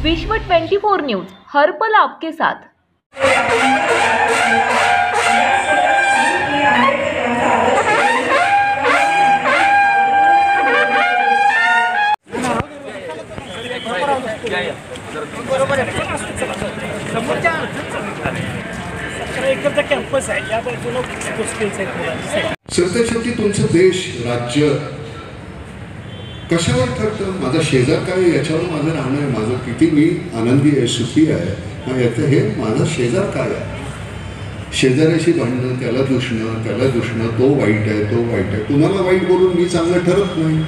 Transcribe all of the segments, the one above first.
विश्व 24 न्यूज हर पल आपके साथ। कॅम्पस आहे या बाजूला स्किल्स आहेत। शेवटी तुमचं देश राज्य कशावर ठरतं? माझा शेजार काय आहे याच्यावर माझं राहणं आहे, माझं किती मी आनंदी आहे, सुखी आहे याचं हे माझा शेजार काय आहे। शेजाऱ्याशी भांडणं, त्याला दुसणं, तो वाईट आहे, तो वाईट आहे, तुम्हाला वाईट बोलून मी चांगलं ठरत नाही।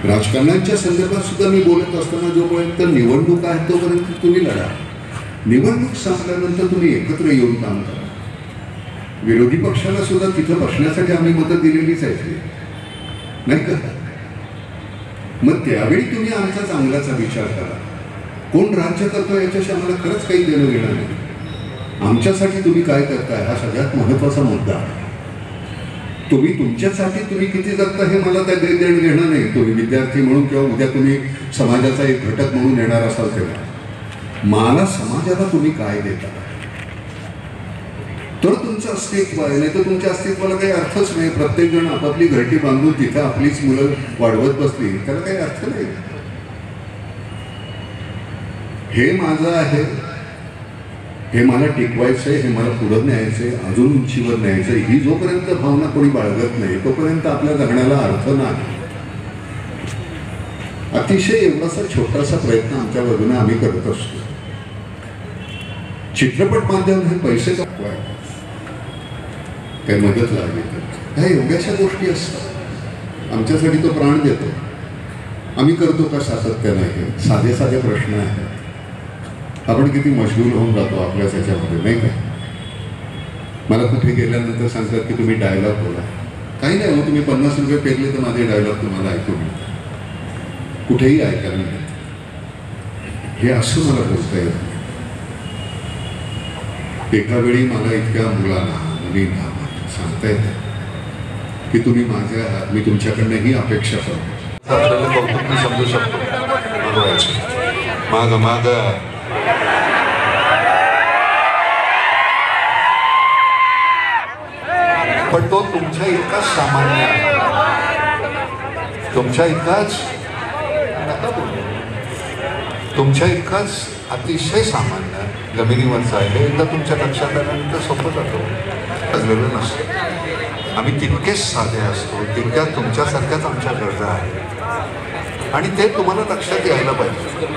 राजकारणाच्या संदर्भात सुद्धा मी बोलत असताना जोपर्यंत निवडणूक आहे तोपर्यंत तुम्ही लढा, निवडणूक संपल्यानंतर तुम्ही एकत्र येऊन काम करा। विरोधी पक्षाला सुद्धा तिथं बसण्यासाठी आम्ही मदत दिलेलीच आहे, नाही का? मग त्यावेळी तुम्ही आमचा चांगल्याचा विचार करा। कोण राज्य करतो याच्याशी आम्हाला खरंच काही देणं घेणं नाही। आमच्यासाठी तुम्ही काय करताय हा सगळ्यात महत्वाचा मुद्दा आहे। तुम्ही तुमच्यासाठी तुम्ही किती जगता हे मला त्या देणं घेणं नाही। तुम्ही विद्यार्थी म्हणून किंवा उद्या तुम्ही समाजाचा एक घटक म्हणून येणार असाल तेव्हा मला समाजाला तुम्ही काय देता तर तुमचं अस्तित्व आहे, नाही तर तुमच्या अस्तित्वाला काही अर्थच नाही। प्रत्येक जण आपापली घरटी बांधून तिथं आपलीच मुलं वाढवत बसली, त्याला काही अर्थ नाही। हे माझं आहे, हे मला टिकवायचंय, हे मला पुढं न्यायचंय, अजून उंचीवर न्यायचंय। ही जोपर्यंत भावना कोणी बाळगत नाही तोपर्यंत आपल्या जगण्याला अर्थ नाही। अतिशय एवढासा छोटासा प्रयत्न आमच्या बाजूने आम्ही करत असतो। चित्रपट माध्यम हे पैसे कमवाय काही मदत लागली तर ह्या एवढ्याशा गोष्टी असतात। आमच्यासाठी तो प्राण देतो, आम्ही करतो का सातत्याने? हे साधे साधे प्रश्न आहेत। आपण किती मशगूल होऊन जातो आपल्याच ह्याच्यामध्ये, नाही का? मला कुठे गेल्यानंतर सांगतात की तुम्ही डायलॉग बोला। काही नाही हो, तुम्ही 50 रुपये पेरले तर माझे डायलॉग तुम्हाला ऐकू मिळतात, कुठेही ऐकायला मिळतात। हे असं मला बोलता येत। एका वेळी मला इतक्या मुलींना सांगता येतं की तुम्ही माझ्या आहात, मी तुमच्याकडनं ही अपेक्षा करतो। आपल्याला कौतुक मी समजू शकतो, माग माग पण तो तुमच्या इतकाच सामान्य आहे, तुमच्या इतकाच अतिशय सामान्य जमिनीवरचं आहे। हे एकदा तुमच्या लक्षात आल्यानंतर सोपं जातं नसतं। आम्ही तितकेच साधे असतो, तितक्या तुमच्यासारख्याच आमच्या गरजा आहेत आणि ते तुम्हाला लक्षात यायला पाहिजे।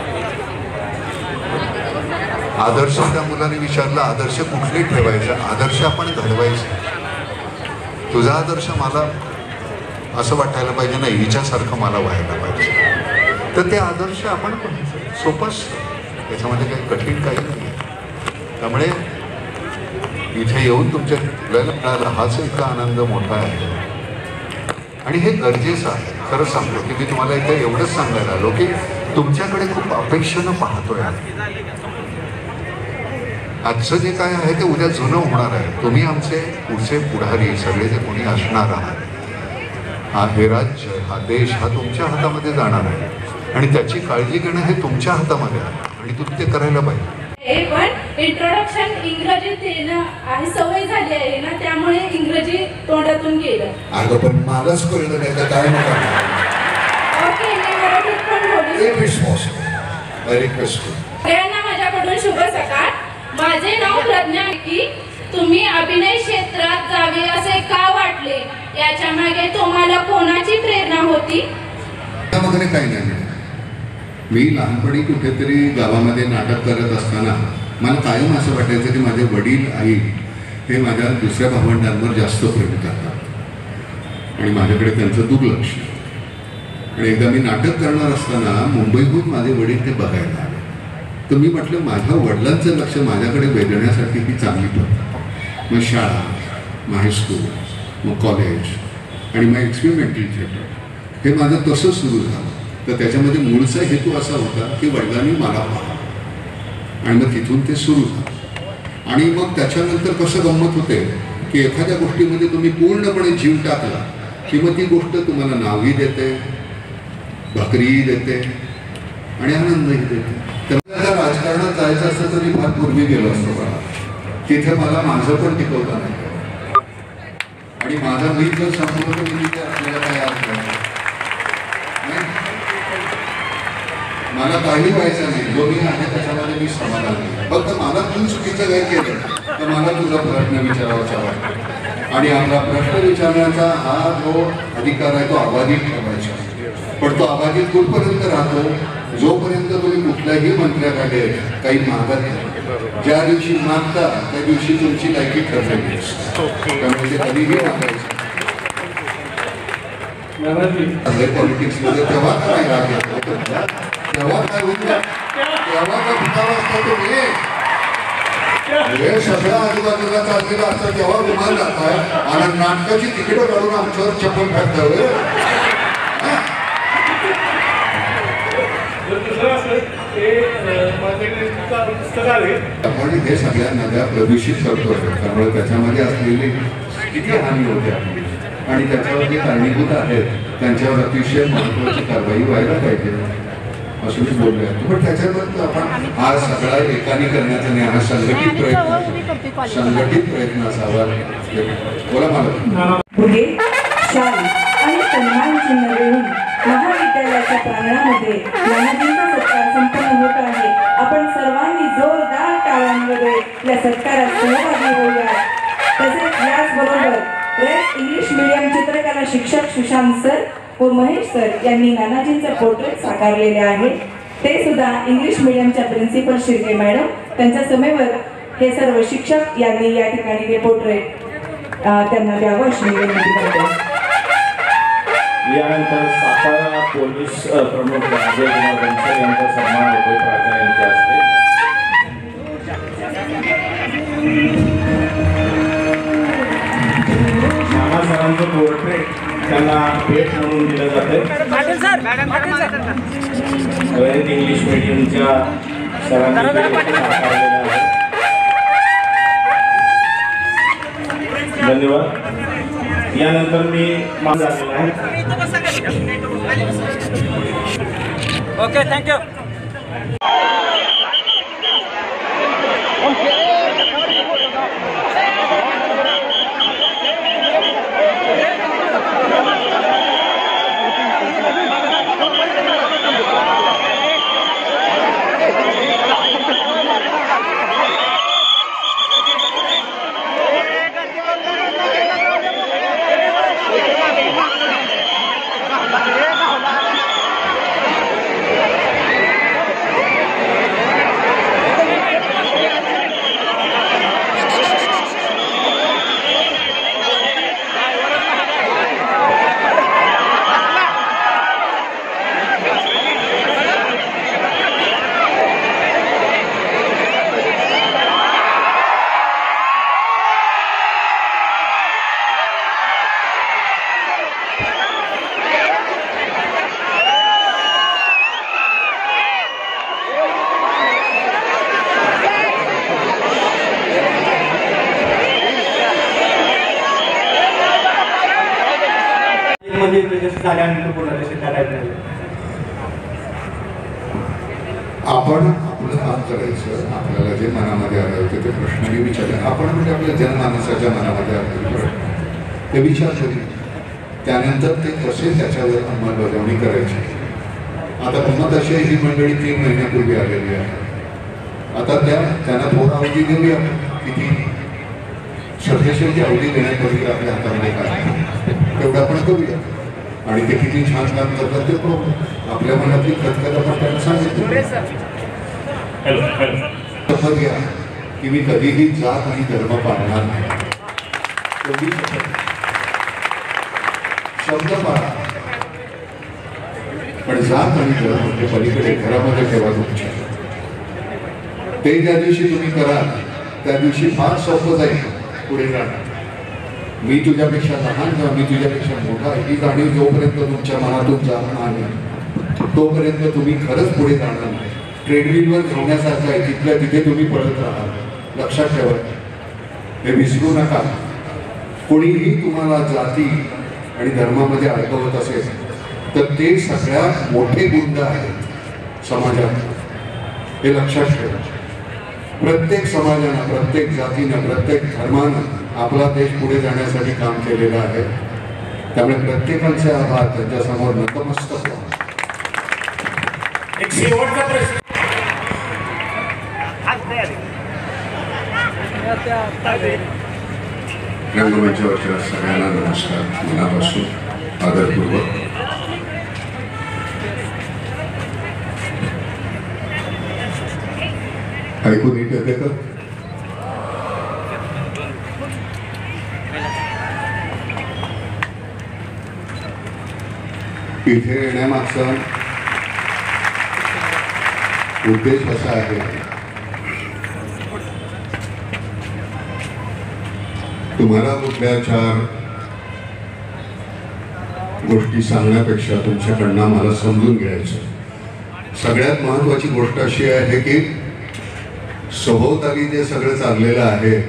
आदर्श त्या मुलाने विचारला, आदर्श कुठले ठेवायचे? आदर्श आपण घडवायचे। तुझा आदर्श मला असं वाटायला पाहिजे नाही, हिच्यासारखं मला व्हायला पाहिजे। तर ते आदर्श आपण सोपं असतं, त्याच्यामध्ये काही कठीण काही नाही। त्यामुळे इथे येऊन तुमच्या मिळाला हाच इतका आनंद मोठा आहे आणि हे गरजेचं आहे। खरं सांगतो की मी तुम्हाला इथे एवढंच सांगायला आलो की तुमच्याकडे खूप अपेक्षेनं पाहतोय। आजचं जे काय आहे ते उद्या जुनं होणार आहे। तुम्ही आमचे पुढचे पुढारी सगळे जे कोणी असणार आहात, हे राज्य, हा देश हा तुमच्या हातामध्ये जाणार आहे आणि त्याची काळजी घेणं हे तुमच्या हातामध्ये आहे आणि तुम्ही ते करायला पाहिजे। पण इंट्रोडक्शन इंग्रजीत येणं आणि सवय झाली आहे ना, त्यामुळे इंग्रजी तोंडातून गेलं। अगं पण मलाच कळलं नाही तर काय नका। ओके, मी मराठीत पण बोलू सगळ्यांना माझ्याकडून शुभ सकाळ। माझे नाव प्रज्ञा की तुम्ही अभिनय क्षेत्रात जावे असे का वाटले? याच्या मागे तुम्हाला कोणाची प्रेरणा होती? त्यामध्ये काही नाही। मी लहानपणी कुठेतरी गावामध्ये नाटक करत असताना मला कायम असं वाटायचं की माझे वडील आई हे माझ्या दुसऱ्या भावंडांवर जास्त प्रेम करतात आणि माझ्याकडे त्यांचं दुर्लक्ष। आणि एकदा मी नाटक करणार असताना मुंबईहून माझे वडील ते बघायला आले, तर मी म्हटलं माझ्या वडिलांचं लक्ष माझ्याकडे वेधण्यासाठी ही चांगली पद्धत। मग शाळा, मग हायस्कूल, मग कॉलेज आणि मग एक्सपेरिमेंटल थिएटर हे माझं तसं सुरू झालं। तर त्याच्यामध्ये मूळचा हेतू असा होता की वडिलांनी मला पाहा आणि मग तिथून ते सुरू झालं। आणि मग त्याच्यानंतर कसं गंमत होते की एखाद्या गोष्टीमध्ये तुम्ही पूर्णपणे जीव टाकला की मग ती गोष्ट तुम्हाला नावही देते, भाकरीही देते आणि आनंदही देते. तर राजकारणात जायचं असतं तर मी फार पूर्वी गेलो असतो मला. तिथे मला माझं पण टिकवता नाही आणि माझा मी जर संपलं तर मी तिथे आपल्याला काय अर्थ नाही. मला काही व्हायचं नाही. जो मी आहे त्याच्यामध्ये मी समाधान नाही. फक्त मला तू चुकीचं काही केलं तर मला तुझा प्रश्न विचारावाचा वाटतो आणि आपला प्रश्न विचारण्याचा हा जो अधिकार आहे तो अबाधित ठेवायचा. पण तो अबाधित कुठपर्यंत राहतो? जोपर्यंत तुम्ही कुठल्याही मंत्र्याकडे काही मागत नाही. ज्या दिवशी मागता त्या दिवशी तुमची लायकी ठरलेली असते. त्यामुळे ते कधीही मागायचं पॉलिटिक्स मध्ये. तेव्हा काय राग येतो, तेव्हा काय होईल, तेव्हा काय भुतावा असतो तुम्ही. हे सगळं आजूबाजूला चाललेलं असतं तेव्हा विमान जाताय आणि नाटकाची तिकीटं काढून आमच्यावर चप्पल फेकताय. आपण हे सगळ्या नद्या प्रदूषित करतोय. त्यामुळे त्याच्यामध्ये असलेली किती हानी होते आणि त्याच्यावर जे कारणीभूत आहेत त्यांच्यावर अतिशय महत्वाची कारवाई व्हायला पाहिजे असं मी बोललोय. पण त्याच्यावर आपण हा सगळा एकाने करण्याचा नाही, हा संघटित प्रयत्न असावा. बोला मला आणि सन्मान चिन्ह देऊन महाविद्यालयाच्या प्रांगणामध्ये नानाजींचा सत्कार संपन्न होत आहे. आपण सर्वांनी जोरदार टाळ्यांमध्ये या सत्कारात सहभागी होऊया. तसेच याचबरोबर रेड इंग्लिश मीडियम चित्रकला शिक्षक सुशांत सर व महेश सर यांनी नानाजींचे पोर्ट्रेट साकारलेले आहे. ते सुद्धा इंग्लिश मीडियमच्या प्रिन्सिपल शिर्के मॅडम त्यांच्या समेवर हे सर्व शिक्षक यांनी या ठिकाणी ते पोर्ट्रेट त्यांना द्यावं अशी विनंती करतो. यानंतर सातारा पोलीस प्रमुख अजय कुमार बनसोड यांचा सन्मान होतोय प्रार्थना यांच्या हस्ते. नाना सरांचं पोर्ट्रेट त्यांना भेट म्हणून दिलं जाते. इंग्लिश मीडियमच्या सरांनी साकारलेलं आहे. धन्यवाद. यानंतर मी मान झालेला आहे. Okay, thank you. आपण आपलं काम करायचं. आपल्याला जे मनामध्ये आढळते ते प्रश्न विचारले. आपण म्हणजे आपल्या जनमानसाच्या मनामध्ये आढळले प्रश्न ते विचारले. त्यानंतर ते कसे त्याच्यावर अंमलबजावणी करायची. आता पुन्हा तशी ही मंडळी 3 महिन्यापूर्वी आलेली आहे. आता त्यांना थोडा अवधी देऊया. किती सदस्यांची अवधी देण्यापूर्वी आपल्या हातामध्ये काय तेवढं आपण करूया. आणि ते किती छान काम करतात ते पाहू. आपल्या मनातली खतखत आपण त्यांना सांगितलं. शपथ घ्या की मी कधीही जात आणि धर्म पाळणार नाही. शब्द पाळा पण जात आणि धर्म म्हणजे पलीकडे घरामध्ये ठेवा तुमच्या. ते ज्या दिवशी तुम्ही कराल त्या दिवशी फार सोपं जाईल पुढे जाणार. मी तुझ्यापेक्षा लहान किंवा मी तुझ्यापेक्षा मोठा ही जाणीव जोपर्यंत तुमच्या मनातून जाणार नाही तोपर्यंत तुम्ही खरंच पुढे जाणार नाही. ट्रेडमिलवर धावण्यासारखं आहे. तिथल्या तिथे तुम्ही पळत राहा. लक्षात ठेवा, हे विसरू नका. कोणीही तुम्हाला जाती आणि धर्मामध्ये अडकवत असेल तर ते सगळ्यात मोठे गुंड आहेत समाजात, हे लक्षात ठेवा. प्रत्येक समाजानं, प्रत्येक जातीनं, प्रत्येक धर्मानं आपला देश पुढे जाण्यासाठी काम केलेलं आहे. त्यामुळे प्रत्येकाचे आभार, त्यांच्यासमोर नतमस्तक व्हा. एक शेवटचा प्रश्न. रंगमंचावरच्या सगळ्यांना नमस्कार, मनापासून आदरपूर्वक. ऐकू नीट येते का? इथे येण्यामागचा उद्देश असा आहे, तुम्हाला कुठल्या 4 गोष्टी सांगण्यापेक्षा तुमच्याकडनं मला समजून घ्यायचं. सगळ्यात महत्वाची गोष्ट अशी आहे की सभोवताली जे सगळं चाललेलं आहे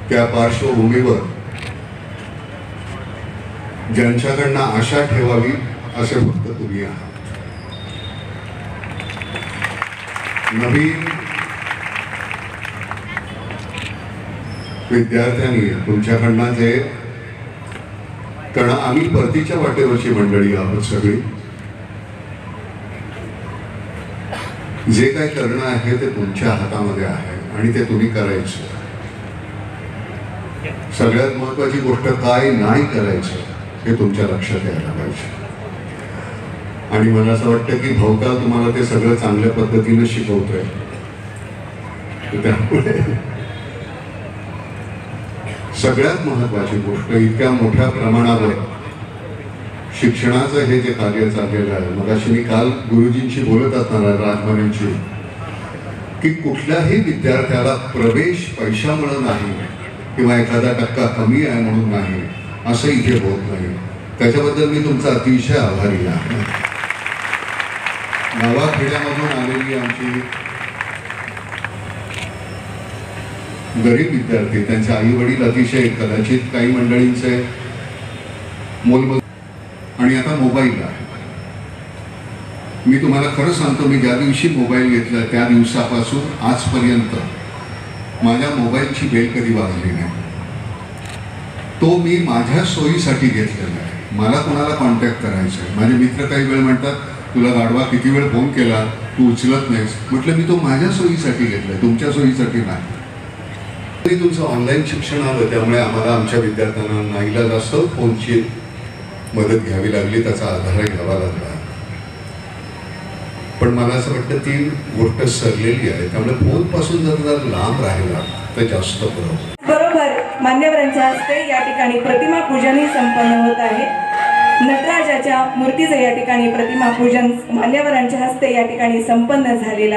त्या पार्श्वभूमीवर ज्यांच्याकडनं आशा ठेवावी असे फक्त तुम्ही आहात. नवीन विद्यार्थ्यांनी तुमच्याकडनं जे, कारण आम्ही परतीच्या वाटेवरची मंडळी आहोत सगळी, जे काय करणं आहे ते तुमच्या हातामध्ये आहे आणि ते तुम्ही करायचं. सगळ्यात महत्वाची गोष्ट काय नाही करायचं हे तुमच्या लक्षात यायला पाहिजे. आणि मला असं वाटतं की भाऊकाल तुम्हाला ते सगळं चांगल्या पद्धतीने शिकवतोय. त्यामुळे सगळ्यात महत्वाची गोष्ट, इतक्या मोठ्या प्रमाणावर शिक्षणाचं हे जे कार्य चाललेलं आहे, मगाशी मी काल गुरुजींशी बोलत असताना राजमानेंशी, की कुठल्याही विद्यार्थ्याला प्रवेश पैशामुळे नाही किंवा एखादा टक्का कमी आहे म्हणून नाही, असं इथे होत नाही. त्याच्याबद्दल मी तुमचा अतिशय आभारी आहे. गावाखेड्यामधून आलेली आमची गरीब विद्यार्थी, त्यांचे आई वडील अतिशय, कदाचित काही मंडळींचे मोलमजुरी, आणि आता मोबाईल आहे. मी तुम्हाला खरं सांगतो, मी ज्या दिवशी मोबाईल घेतला त्या दिवसापासून आजपर्यंत माझ्या मोबाईलची बेल कधी वाजली नाही. तो मी माझ्या सोयीसाठी घेतलेला आहे. मला कोणाला कॉन्टॅक्ट करायचं आहे. माझे मित्र काही वेळ म्हणतात, तुला गाढवा किती वेळ फोन केला, तू उचलत नाहीस. म्हटलं मी तो माझ्या सोयीसाठी घेतलाय, तुमच्या सोयीसाठी नाही. तरी तुमचं ऑनलाईन शिक्षण आलं, त्यामुळे आम्हाला आमच्या विद्यार्थ्यांना नाईला जास्त फोनची मदत घ्यावी लागली, त्याचा आधार घ्यावा लागला. पण मला असं वाटतं ती गोष्ट सरलेली आहे. त्यामुळे फोनपासून जर लांब राहिला तर जास्त बरोबर. मान्यवरांच्या हस्ते या ठिकाणी प्रतिमा पूजनही संपन्न होत आहे. नटराजाच्या मूर्तीचं या ठिकाणी प्रतिमा पूजन मान्यवरांच्या हस्ते या ठिकाणी संपन्न झालेलं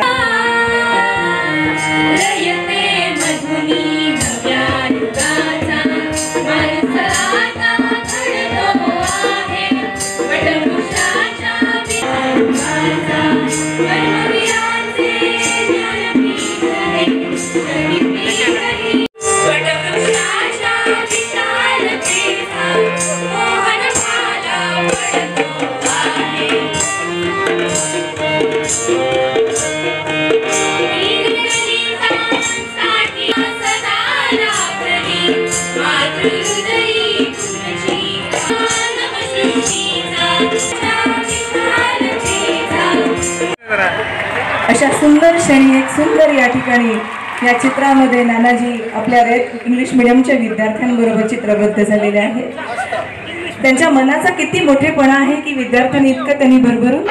अशा सुंदर क्षणी, एक सुंदर या ठिकाणी या चित्रामध्ये नानाजी आपल्या इंग्लिश मीडियमच्या विद्यार्थ्यांबरोबर चित्रबद्ध झालेले आहे. त्यांच्या मनाचा किती मोठेपणा आहे की विद्यार्थ्यांनी इतकं त्यांनी भरभरून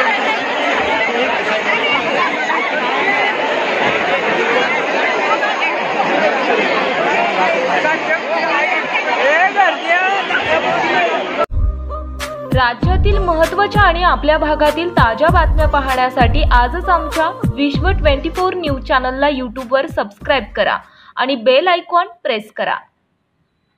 राज्यातील महत्त्वाच्या आणि आपल्या भागातील ताज्या बातम्या पाहण्यासाठी आजच आमच्या विश्व 24 न्यूज चॅनलला यूट्यूबवर सबस्क्राईब करा आणि बेल आयकॉन प्रेस करा.